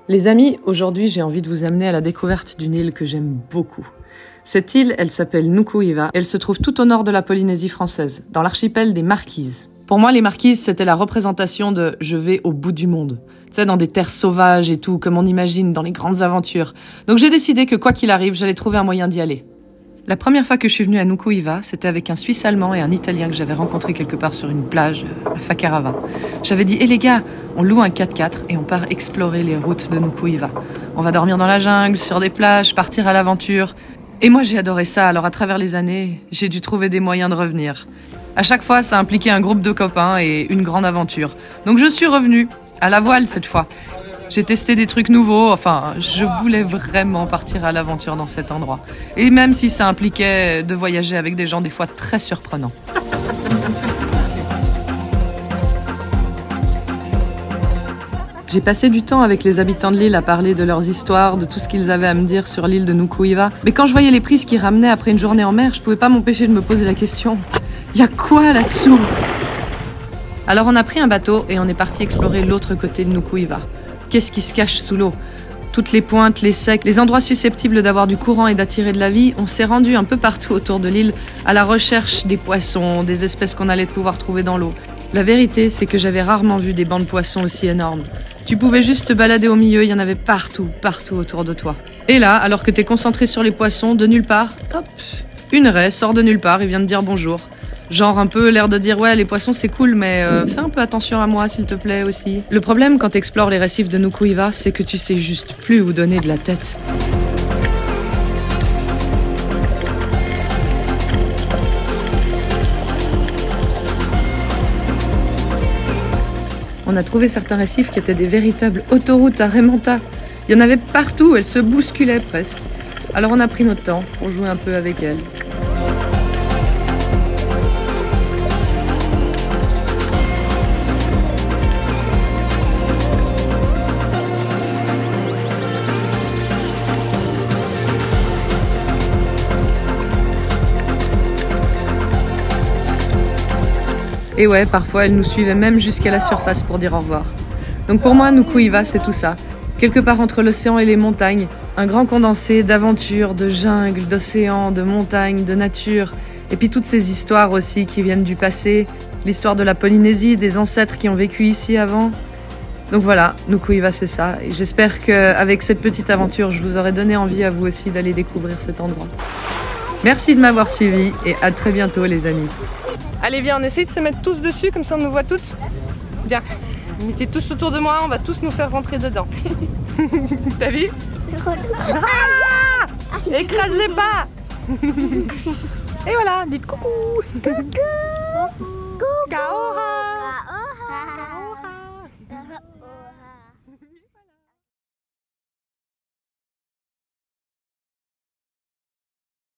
Les amis, aujourd'hui j'ai envie de vous amener à la découverte d'une île que j'aime beaucoup. Cette île, elle s'appelle Nuku-Hiva, elle se trouve tout au nord de la Polynésie française, dans l'archipel des Marquises. Pour moi, les Marquises, c'était la représentation de « je vais au bout du monde ». Tu sais, dans des terres sauvages et tout, comme on imagine dans les grandes aventures. Donc j'ai décidé que quoi qu'il arrive, j'allais trouver un moyen d'y aller. La première fois que je suis venue à Nuku-Hiva, c'était avec un Suisse allemand et un Italien que j'avais rencontré quelque part sur une plage à Fakarava. J'avais dit « les gars, on loue un 4x4 et on part explorer les routes de Nuku-Hiva. On va dormir dans la jungle, sur des plages, partir à l'aventure. » Et moi j'ai adoré ça, alors à travers les années, j'ai dû trouver des moyens de revenir. À chaque fois, ça impliquait un groupe de copains et une grande aventure. Donc je suis revenue, à la voile cette fois. J'ai testé des trucs nouveaux, enfin, je voulais vraiment partir à l'aventure dans cet endroit. Et même si ça impliquait de voyager avec des gens des fois très surprenants. J'ai passé du temps avec les habitants de l'île à parler de leurs histoires, de tout ce qu'ils avaient à me dire sur l'île de Nuku-Hiva. Mais quand je voyais les prises qu'ils ramenaient après une journée en mer, je pouvais pas m'empêcher de me poser la question. Y a quoi là-dessous? Alors on a pris un bateau et on est parti explorer l'autre côté de Nuku-Hiva. Qu'est-ce qui se cache sous l'eau? Toutes les pointes, les secs, les endroits susceptibles d'avoir du courant et d'attirer de la vie, on s'est rendu un peu partout autour de l'île à la recherche des poissons, des espèces qu'on allait pouvoir trouver dans l'eau. La vérité, c'est que j'avais rarement vu des bancs de poissons aussi énormes. Tu pouvais juste te balader au milieu, il y en avait partout, partout autour de toi. Et là, alors que t'es concentré sur les poissons, de nulle part, hop, une raie sort de nulle part et vient te dire bonjour. Genre un peu l'air de dire ouais les poissons c'est cool mais fais un peu attention à moi s'il te plaît aussi. Le problème quand t'explores les récifs de Nuku-Hiva, c'est que tu sais juste plus où donner de la tête. On a trouvé certains récifs qui étaient des véritables autoroutes à remonta. Il y en avait partout, elles se bousculaient presque. Alors on a pris notre temps pour jouer un peu avec elles. Et ouais, parfois elle nous suivait même jusqu'à la surface pour dire au revoir. Donc pour moi, Nuku-Hiva, c'est tout ça. Quelque part entre l'océan et les montagnes, un grand condensé d'aventures, de jungle, d'océan, de montagnes, de nature. Et puis toutes ces histoires aussi qui viennent du passé, l'histoire de la Polynésie, des ancêtres qui ont vécu ici avant. Donc voilà, Nuku-Hiva, c'est ça. Et j'espère qu'avec cette petite aventure, je vous aurai donné envie à vous aussi d'aller découvrir cet endroit. Merci de m'avoir suivi et à très bientôt les amis. Allez viens, on essaye de se mettre tous dessus, comme ça on nous voit toutes. Viens, mettez tous autour de moi, on va tous nous faire rentrer dedans. T'as vu? Écrase les pas. Et voilà, dites coucou. Coucou.